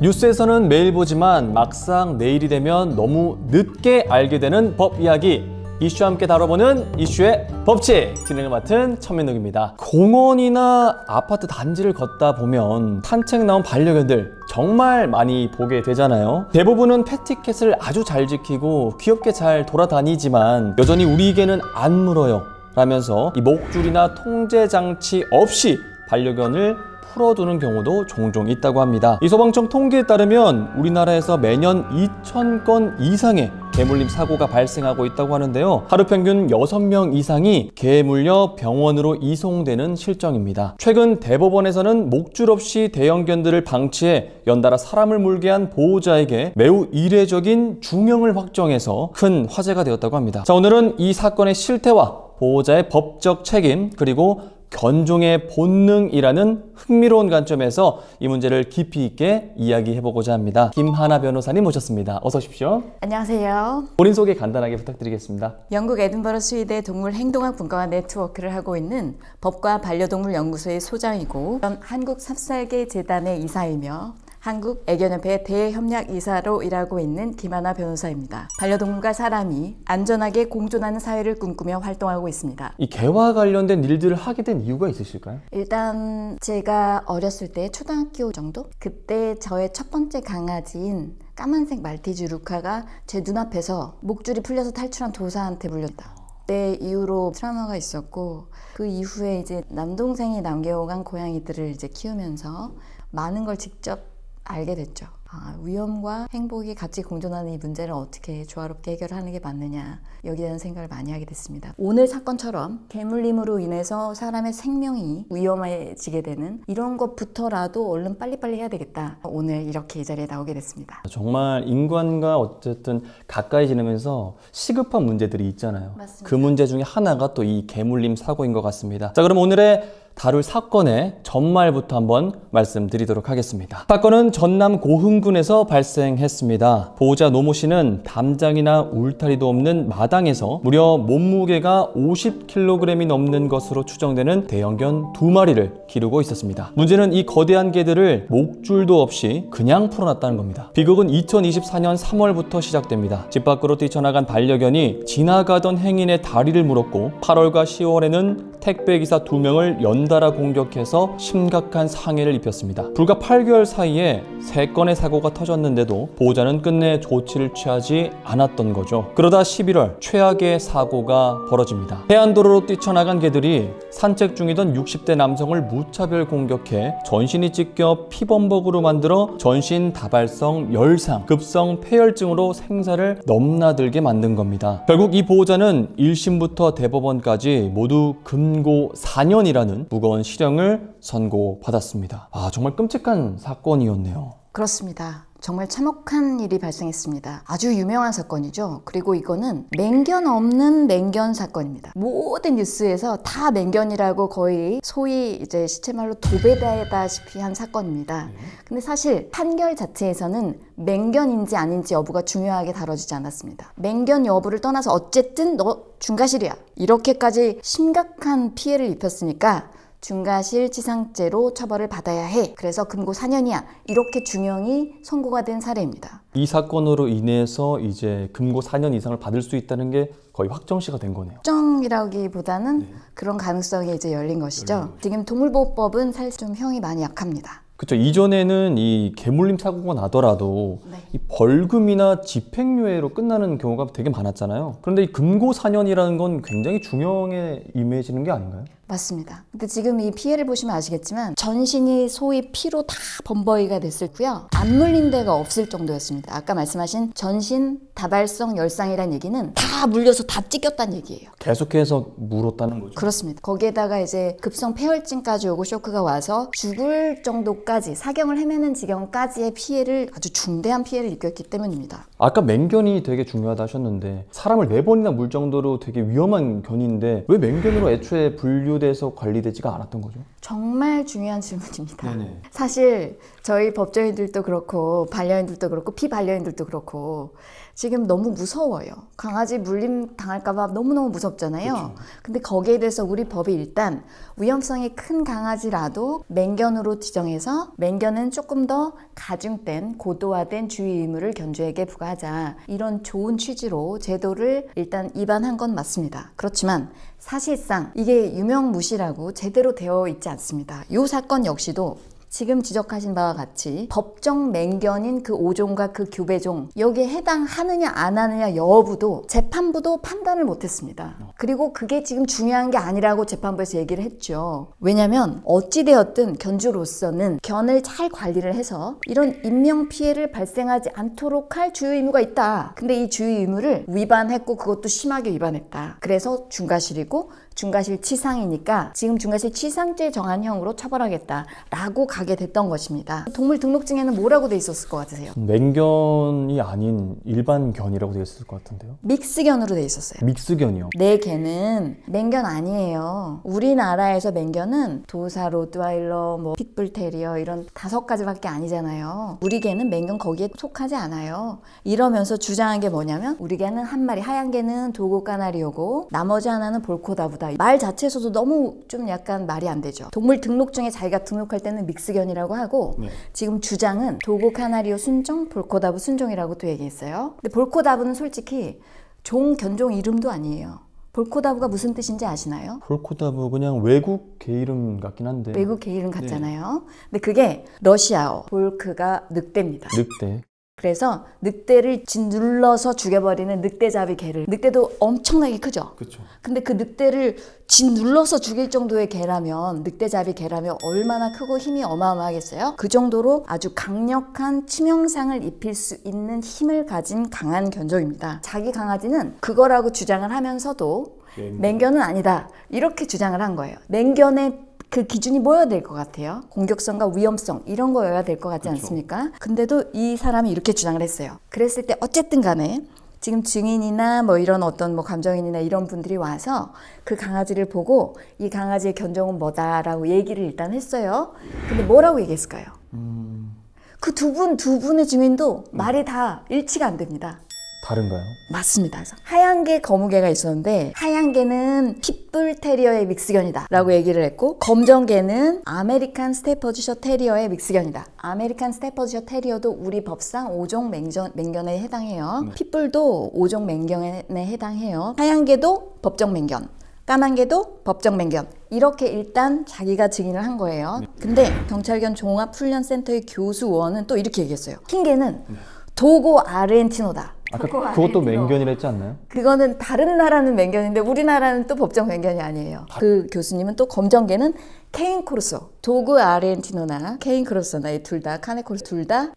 뉴스에서는 매일 보지만 막상 내일이 되면 너무 늦게 알게 되는 법 이야기. 이슈와 함께 다뤄보는 이슈의 법칙. 진행을 맡은 천민욱입니다. 공원이나 아파트 단지를 걷다 보면 산책 나온 반려견들 정말 많이 보게 되잖아요. 대부분은 패티켓을 아주 잘 지키고 귀엽게 잘 돌아다니지만 여전히 우리에게는 안 물어요 라면서 이 목줄이나 통제 장치 없이 반려견을 풀어두는 경우도 종종 있다고 합니다. 이 소방청 통계에 따르면 우리나라에서 매년 2,000건 이상의 개 물림 사고가 발생하고 있다고 하는데요. 하루 평균 6명 이상이 개에 물려 병원으로 이송되는 실정입니다. 최근 대법원에서는 목줄 없이 대형견들을 방치해 연달아 사람을 물게 한 보호자에게 매우 이례적인 중형을 확정해서 큰 화제가 되었다고 합니다. 자, 오늘은 이 사건의 실태와 보호자의 법적 책임, 그리고 견종의 본능이라는 흥미로운 관점에서 이 문제를 깊이 있게 이야기해보고자 합니다. 김하나 변호사님 모셨습니다. 어서 오십시오. 안녕하세요. 본인 소개 간단하게 부탁드리겠습니다. 영국 에든버러 수의대 동물행동학 분과와 네트워크를 하고 있는 법과 반려동물 연구소의 소장이고 한국삽살개 재단의 이사이며 한국애견협회 대협력 이사로 일하고 있는 김하나 변호사입니다. 반려동물과 사람이 안전하게 공존하는 사회를 꿈꾸며 활동하고 있습니다. 이 개와 관련된 일들을 하게 된 이유가 있으실까요? 일단 제가 어렸을 때 초등학교 정도? 그때 저의 첫 번째 강아지인 까만색 말티즈 루카가 제 눈앞에서 목줄이 풀려서 탈출한 도사한테 물렸다. 그때 이후로 트라우마가 있었고 그 이후에 이제 남동생이 남겨간 고양이들을 이제 키우면서 많은 걸 직접 알게 됐죠. 위험과 행복이 같이 공존하는 이 문제를 어떻게 조화롭게 해결하는 게 맞느냐, 여기에 대한 생각을 많이 하게 됐습니다. 오늘 사건처럼 개물림으로 인해서 사람의 생명이 위험해지게 되는 이런 것부터라도 얼른 빨리빨리 해야 되겠다. 오늘 이렇게 이 자리에 나오게 됐습니다. 정말 인간과 어쨌든 가까이 지내면서 시급한 문제들이 있잖아요. 맞습니다. 그 문제 중에 하나가 또 이 개물림 사고인 것 같습니다. 자, 그럼 오늘의 다룰 사건의 전말부터 한번 말씀드리도록 하겠습니다. 사건은 전남 고흥군에서 발생했습니다. 보호자 노모 씨는 담장이나 울타리도 없는 마당에서 무려 몸무게가 50kg이 넘는 것으로 추정되는 대형견 2마리를 기르고 있었습니다. 문제는 이 거대한 개들을 목줄도 없이 그냥 풀어놨다는 겁니다. 비극은 2024년 3월부터 시작됩니다. 집 밖으로 뛰쳐나간 반려견이 지나가던 행인의 다리를 물었고 8월과 10월에는 택배기사 2명을 연달아 공격해서 심각한 상해를 입혔습니다. 불과 8개월 사이에 3건의 사고가 터졌는데도 보호자는 끝내 조치를 취하지 않았던 거죠. 그러다 11월 최악의 사고가 벌어집니다. 해안도로로 뛰쳐나간 개들이 산책 중이던 60대 남성을 무차별 공격해 전신이 찢겨 피범벅으로 만들어 전신 다발성 열상, 급성 폐혈증으로 생사를 넘나들게 만든 겁니다. 결국 이 보호자는 1심부터 대법원까지 모두 금고 4년이라는 무거운 실형을 선고받았습니다. 정말 끔찍한 사건이었네요. 그렇습니다. 정말 참혹한 일이 발생했습니다. 아주 유명한 사건이죠. 그리고 이거는 맹견 없는 맹견 사건입니다. 모든 뉴스에서 다 맹견이라고 거의 소위 이제 시체말로 도배되다시피 한 사건입니다. 근데 사실 판결 자체에서는 맹견인지 아닌지 여부가 중요하게 다뤄지지 않았습니다. 맹견 여부를 떠나서 어쨌든 너 중과실이야, 이렇게까지 심각한 피해를 입혔으니까 중과실 치상죄로 처벌을 받아야 해. 그래서 금고 4년이야. 이렇게 중형이 선고가 된 사례입니다. 이 사건으로 인해서 이제 금고 4년 이상을 받을 수 있다는 게 거의 확정시가 된 거네요. 확정이라기보다는 그런 가능성이 이제 열린 것이죠. 지금 동물보호법은 사실 좀 형이 많이 약합니다. 그렇죠. 이전에는 이 개물림 사고가 나더라도 이 벌금이나 집행유예로 끝나는 경우가 되게 많았잖아요. 그런데 이 금고 4년이라는 건 굉장히 중형에 임해지는 게 아닌가요? 맞습니다. 근데 지금 이 피해를 보시면 아시겠지만 전신이 소위 피로 다 범벅이가 됐었고요. 안 물린 데가 없을 정도였습니다. 아까 말씀하신 전신 다발성 열상이라는 얘기는 다 물려서 다 찢겼다는 얘기예요. 계속해서 물었다는 거죠. 그렇습니다. 거기에다가 이제 급성 폐혈증까지 오고 쇼크가 와서 죽을 정도까지 사경을 헤매는 지경까지의 피해를, 아주 중대한 피해를 입혔기 때문입니다. 아까 맹견이 되게 중요하다 하셨는데 사람을 4번이나 물 정도로 되게 위험한 견인데 왜 맹견으로 애초에 분류돼서 관리되지가 않았던 거죠? 정말 중요한 질문입니다. 네네. 사실 저희 법조인들도 그렇고 반려인들도 그렇고 피반려인들도 그렇고 지금 너무 무서워요. 강아지 물림 당할까봐 너무너무 무섭잖아요. 근데 거기에 대해서 우리 법이 일단 위험성이 큰 강아지라도 맹견으로 지정해서 맹견은 조금 더 가중된 고도화된 주의 의무를 견주에게 부과하자. 이런 좋은 취지로 제도를 일단 입안한 건 맞습니다. 그렇지만 사실상 이게 유명무실하고 제대로 되어 있지 않습니다. 이 사건 역시도 지금 지적하신 바와 같이 법정 맹견인 그 5종과 그 교배종 여기에 해당하느냐 안 하느냐 여부도 재판부도 판단을 못했습니다. 그리고 그게 지금 중요한 게 아니라고 재판부에서 얘기를 했죠. 왜냐하면 어찌되었든 견주로서는 견을 잘 관리를 해서 이런 인명피해를 발생하지 않도록 할 주의 의무가 있다. 근데 이 주의 의무를 위반했고 그것도 심하게 위반했다. 그래서 중과실이고 중과실 치상이니까 지금 중과실 치상죄 정한형으로 처벌하겠다라고 가게 됐던 것입니다. 동물 등록증에는 뭐라고 돼 있었을 것 같으세요? 맹견이 아닌 일반 견이라고 되어 있을 것 같은데요. 믹스견으로 돼 있었어요. 믹스견이요. 내 개는 맹견 아니에요. 우리나라에서 맹견은 도사, 로트와일러, 핏불 테리어 이런 5가지밖에 아니잖아요. 우리 개는 맹견 거기에 속하지 않아요. 이러면서 주장한 게 뭐냐면 우리 개는 한 마리, 하얀 개는 도고 까나리오고 나머지 하나는 볼코다부다. 말 자체에서도 너무 좀 약간 말이 안 되죠. 동물 등록증에 자기가 등록할 때는 믹스견이라고 하고 지금 주장은 도고 카나리오 순종, 볼코다부 순종이라고 또 얘기했어요. 근데 볼코다부는 솔직히 종, 견종 이름도 아니에요. 볼코다부가 무슨 뜻인지 아시나요? 볼코다부 그냥 외국 개 이름 같긴 한데. 외국 개 이름 같잖아요. 근데 그게 러시아어, 볼크가 늑대입니다. 늑대. 그래서 늑대를 짓눌러서 죽여버리는 늑대잡이 개를, 늑대도 엄청나게 크죠? 그렇죠. 근데 그 늑대를 짓눌러서 죽일 정도의 개라면, 늑대잡이 개라면 얼마나 크고 힘이 어마어마하겠어요? 그 정도로 아주 강력한 치명상을 입힐 수 있는 힘을 가진 강한 견종입니다. 자기 강아지는 그거라고 주장을 하면서도 맹견은 아니다 이렇게 주장을 한 거예요. 맹견의 그 기준이 뭐여야 될 것 같아요? 공격성과 위험성 이런 거여야 될 것 같지 않습니까? 근데도 이 사람이 이렇게 주장을 했어요. 그랬을 때 어쨌든 간에 지금 증인이나 뭐 이런 어떤 뭐 감정인이나 이런 분들이 와서 그 강아지를 보고 이 강아지의 견종은 뭐다라고 얘기를 일단 했어요. 근데 뭐라고 얘기했을까요? 그 두 분의 증인도 말이 다 일치가 안 됩니다. 다른가요? 맞습니다. 그래서 하얀 개, 거무 개가 있었는데 하얀 개는 핏불 테리어의 믹스견이다 라고 얘기를 했고 검정 개는 아메리칸 스테퍼드셔 테리어의 믹스견이다. 아메리칸 스테퍼드셔 테리어도 우리 법상 5종 맹견에 해당해요. 핏불도 5종 맹견에 해당해요. 하얀 개도 법정 맹견, 까만 개도 법정 맹견 이렇게 일단 자기가 증인을 한 거예요. 근데 경찰견 종합훈련센터의 교수원은 또 이렇게 얘기했어요. 흰 개는 도고 아르헨티노다. 아까 그것도 맹견이라 했지 않나요? 그거는 다른 나라는 맹견인데 우리나라는 또 법정 맹견이 아니에요. 그 교수님은 또 검정개는 케인 코르소, 도구 아르헨티노나 케인 코르소나 이 둘 다 카네코르 둘 다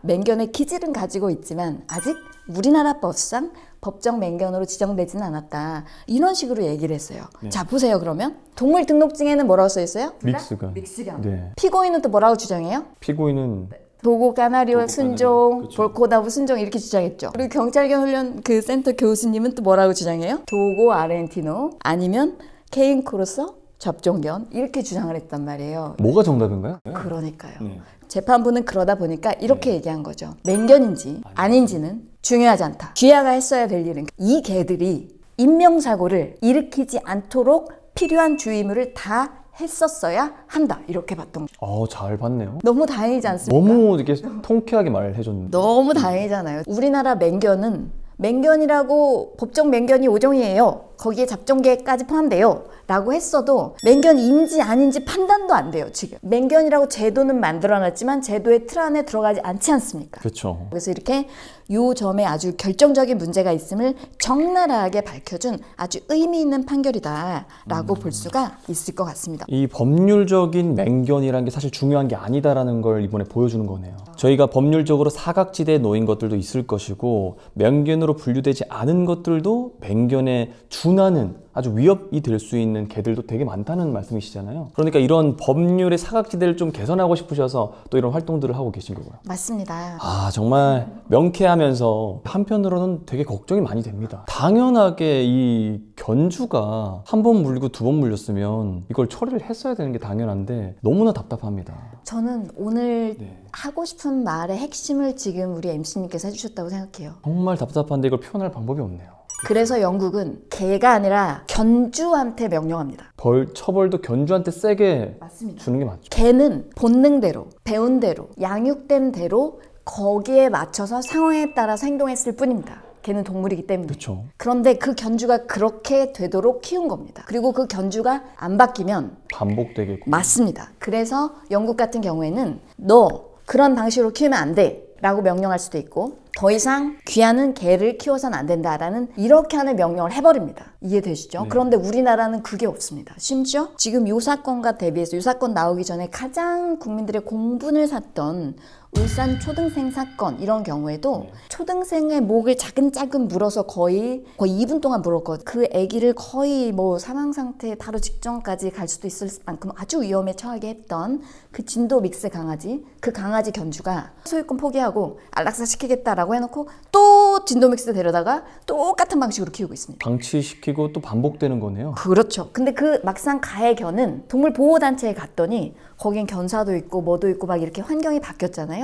맹견의 기질은 가지고 있지만 아직 우리나라 법상 법정 맹견으로 지정되지는 않았다. 이런 식으로 얘기를 했어요. 자 보세요 그러면 동물 등록증에는 뭐라고 써 있어요? 믹스견. 믹스견. 네. 피고인은 또 뭐라고 주장해요? 피고인은 도고 까나리오 순종, 그쵸. 볼코다부 순종 이렇게 주장했죠. 그리고 경찰견 훈련 그 센터 교수님은 또 뭐라고 주장해요? 도고 아르헨티노 아니면 케인 코르소 접종견 이렇게 주장을 했단 말이에요. 뭐가 정답인가요? 그러니까요. 네. 재판부는 그러다 보니까 이렇게 얘기한 거죠. 맹견인지 아닌지는 중요하지 않다. 쥐야가 했어야 될 일은 이 개들이 인명사고를 일으키지 않도록 필요한 주의무를 다 했었어야 한다 이렇게 봤던 거죠. 잘 봤네요. 너무 다행이지 않습니까? 너무 이렇게 통쾌하게 말을 해줬는데. 너무 다행이잖아요. 우리나라 맹견은 맹견이라고 법정 맹견이 5종이에요. 거기에 잡종계까지 포함돼요. 라고 했어도 맹견인지 아닌지 판단도 안 돼요. 지금 맹견이라고 제도는 만들어놨지만 제도의 틀 안에 들어가지 않지 않습니까? 그렇죠. 그래서 이렇게 요 점에 아주 결정적인 문제가 있음을 적나라하게 밝혀준 아주 의미 있는 판결이다라고 볼 수가 있을 것 같습니다. 이 법률적인 맹견이라는 게 사실 중요한 게 아니다라는 걸 이번에 보여주는 거네요. 저희가 법률적으로 사각지대에 놓인 것들도 있을 것이고 맹견으로 분류되지 않은 것들도 맹견에 준하는 아주 위협이 될 수 있는 개들도 되게 많다는 말씀이시잖아요. 그러니까 이런 법률의 사각지대를 좀 개선하고 싶으셔서 또 이런 활동들을 하고 계신 거고요. 맞습니다. 아, 정말 명쾌하면서 한편으로는 되게 걱정이 많이 됩니다. 당연하게 이 견주가 한 번 물리고 두 번 물렸으면 이걸 처리를 했어야 되는 게 당연한데 너무나 답답합니다. 저는 오늘 네. 하고 싶은 말의 핵심을 지금 우리 MC님께서 해주셨다고 생각해요. 정말 답답한데 이걸 표현할 방법이 없네요. 그래서 영국은 개가 아니라 견주한테 명령합니다. 처벌도 견주한테 세게 맞습니다. 주는 게 맞죠. 개는 본능대로, 배운 대로, 양육된 대로 거기에 맞춰서 상황에 따라서 행동했을 뿐입니다. 개는 동물이기 때문에. 그렇죠. 그런데 그 견주가 그렇게 되도록 키운 겁니다. 그리고 그 견주가 안 바뀌면 반복되겠고. 맞습니다. 그래서 영국 같은 경우에는 너 그런 방식으로 키우면 안 돼 라고 명령할 수도 있고 더 이상 귀하는 개를 키워서는 안 된다라는 이렇게 하는 명령을 해버립니다. 이해되시죠? 네. 그런데 우리나라는 그게 없습니다. 심지어 지금 요 사건과 대비해서 요 사건 나오기 전에 가장 국민들의 공분을 샀던 울산 초등생 사건 이런 경우에도 초등생의 목을 차근차근 물어서 거의 2분 동안 물었거든요. 그 아기를 거의 뭐 사망 상태에 바로 직전까지 갈 수도 있을 만큼 아주 위험에 처하게 했던 그 진도 믹스 강아지, 그 강아지 견주가 소유권 포기하고 안락사 시키겠다라고 해놓고 또 진도 믹스 데려다가 똑같은 방식으로 키우고 있습니다. 방치시키고 또 반복되는 거네요. 그렇죠. 근데 그 막상 가해 견은 동물보호단체에 갔더니 거긴 견사도 있고 뭐도 있고 막 이렇게 환경이 바뀌었잖아요.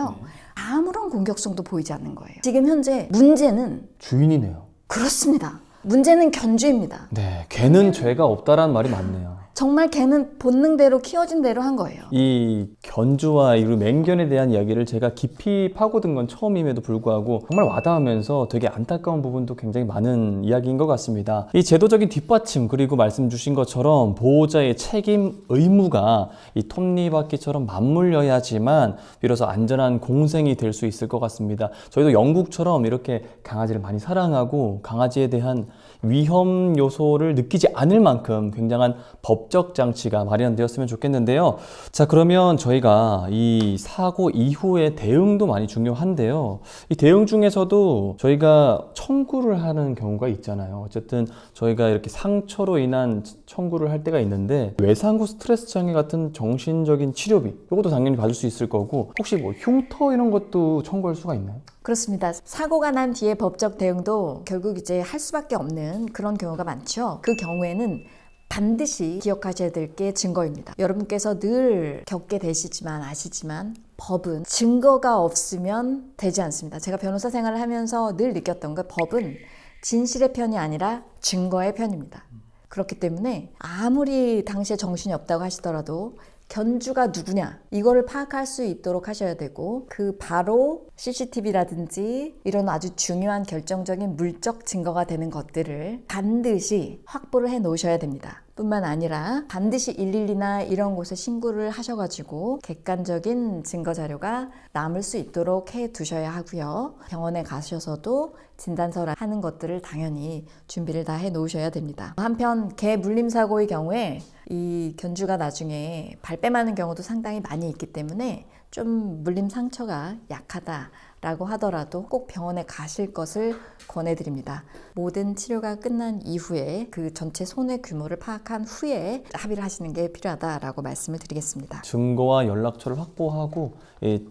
아무런 공격성도 보이지 않는 거예요. 지금 현재 문제는 주인이네요. 그렇습니다. 문제는 견주입니다. 네, 개는 죄가 없다라는 말이 맞네요. 정말 개는 본능대로 키워진 대로 한 거예요. 이 견주와 이 맹견에 대한 이야기를 제가 깊이 파고든 건 처음임에도 불구하고 정말 와닿으면서 되게 안타까운 부분도 굉장히 많은 이야기인 것 같습니다. 이 제도적인 뒷받침 그리고 말씀 주신 것처럼 보호자의 책임 의무가 이 톱니바퀴처럼 맞물려야지만 비로소 안전한 공생이 될 수 있을 것 같습니다. 저희도 영국처럼 이렇게 강아지를 많이 사랑하고 강아지에 대한 위험 요소를 느끼지 않을 만큼 굉장한 법적 장치가 마련되었으면 좋겠는데요. 자, 그러면 저희가 이 사고 이후의 대응도 많이 중요한데요. 이 대응 중에서도 저희가 청구를 하는 경우가 있잖아요. 어쨌든 저희가 이렇게 상처로 인한 청구를 할 때가 있는데 외상후 스트레스 장애 같은 정신적인 치료비 이것도 당연히 받을 수 있을 거고 혹시 뭐 흉터 이런 것도 청구할 수가 있나요? 그렇습니다. 사고가 난 뒤에 법적 대응도 결국 이제 할 수밖에 없는 그런 경우가 많죠. 그 경우에는 반드시 기억하셔야 될 게 증거입니다. 여러분께서 늘 겪게 되시지만 아시지만 법은 증거가 없으면 되지 않습니다. 제가 변호사 생활을 하면서 늘 느꼈던 건 법은 진실의 편이 아니라 증거의 편입니다. 그렇기 때문에 아무리 당시에 정신이 없다고 하시더라도 견주가 누구냐 이거를 파악할 수 있도록 하셔야 되고 그 바로 CCTV라든지 이런 아주 중요한 결정적인 물적 증거가 되는 것들을 반드시 확보를 해 놓으셔야 됩니다. 뿐만 아니라 반드시 112나 이런 곳에 신고를 하셔가지고 객관적인 증거 자료가 남을 수 있도록 해 두셔야 하고요. 병원에 가셔서도 진단서를 하는 것들을 당연히 준비를 다 해 놓으셔야 됩니다. 한편 개 물림 사고의 경우에 이 견주가 나중에 발뺌하는 경우도 상당히 많이 있기 때문에 좀 물림 상처가 약하다라고 하더라도 꼭 병원에 가실 것을 권해드립니다. 모든 치료가 끝난 이후에 그 전체 손해 규모를 파악한 후에 합의를 하시는 게 필요하다라고 말씀을 드리겠습니다. 증거와 연락처를 확보하고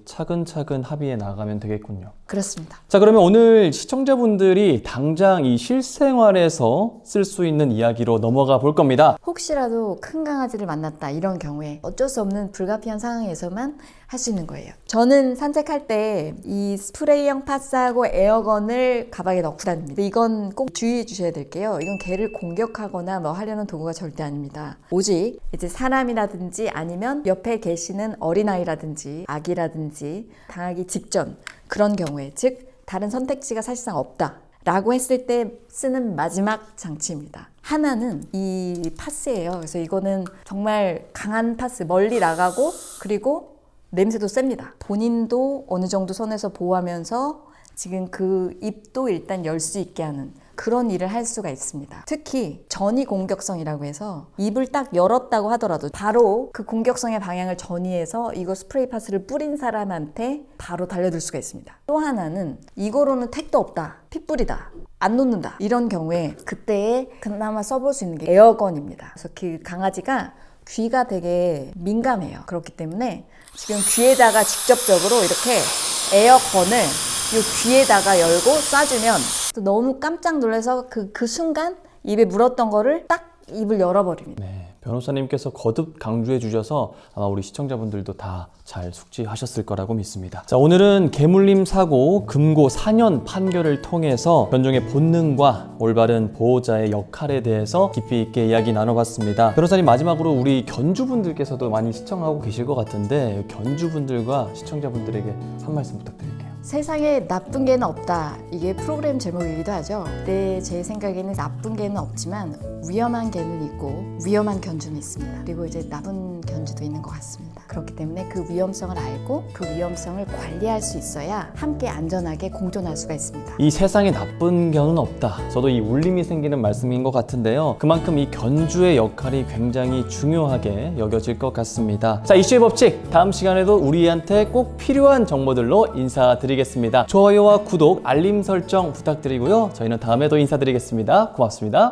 차근차근 합의해 나가면 되겠군요. 그렇습니다. 자, 그러면 오늘 시청자분들이 당장 이 실생활에서 쓸 수 있는 이야기로 넘어가 볼 겁니다. 혹시라도 큰 강아지를 만났다 이런 경우에 어쩔 수 없는 불가피한 상황에서만 할 수 있는 거예요. 저는 산책할 때 이 스프레이형 파스하고 에어건을 가방에 넣고 다닙니다. 이건 꼭 주의해 주셔야 될게요. 이건 개를 공격하거나 뭐 하려는 도구가 절대 아닙니다. 오직 이제 사람이라든지 아니면 옆에 계시는 어린아이라든지 아기라든지 당하기 직전 그런 경우에 즉 다른 선택지가 사실상 없다 라고 했을 때 쓰는 마지막 장치입니다. 하나는 이 파스예요. 그래서 이거는 정말 강한 파스, 멀리 나가고 그리고 냄새도 셉니다. 본인도 어느 정도 선에서 보호하면서 지금 그 입도 일단 열 수 있게 하는 그런 일을 할 수가 있습니다. 특히 전이 공격성이라고 해서 입을 딱 열었다고 하더라도 바로 그 공격성의 방향을 전이해서 이거 스프레이 파스를 뿌린 사람한테 바로 달려들 수가 있습니다. 또 하나는 이거로는 택도 없다, 핏불이다, 안 놓는다, 이런 경우에 그때 그나마 써볼 수 있는 게 에어건입니다. 그래서 그 강아지가 귀가 되게 민감해요. 그렇기 때문에 지금 귀에다가 직접적으로 이렇게 에어건을 이 귀에다가 열고 쏴주면 너무 깜짝 놀라서 그 순간 입에 물었던 거를 딱 입을 열어버립니다. 네, 변호사님께서 거듭 강조해 주셔서 아마 우리 시청자분들도 다 잘 숙지하셨을 거라고 믿습니다. 자, 오늘은 개물림 사고 금고 4년 판결을 통해서 견종의 본능과 올바른 보호자의 역할에 대해서 깊이 있게 이야기 나눠봤습니다. 변호사님, 마지막으로 우리 견주분들께서도 많이 시청하고 계실 것 같은데 견주분들과 시청자분들에게 한 말씀 부탁드릴게요. 세상에 나쁜 개는 없다. 이게 프로그램 제목이기도 하죠. 근데 제 생각에는 나쁜 개는 없지만 위험한 개는 있고 위험한 견주는 있습니다. 그리고 이제 나쁜 견주도 있는 것 같습니다. 그렇기 때문에 그 위험성을 알고 그 위험성을 관리할 수 있어야 함께 안전하게 공존할 수가 있습니다. 이 세상에 나쁜 견은 없다. 저도 이 울림이 생기는 말씀인 것 같은데요. 그만큼 이 견주의 역할이 굉장히 중요하게 여겨질 것 같습니다. 자, 이슈의 법칙, 다음 시간에도 우리한테 꼭 필요한 정보들로 인사드리겠습니다. 좋아요와 구독, 알림 설정 부탁드리고요. 저희는 다음에 또 인사드리겠습니다. 고맙습니다.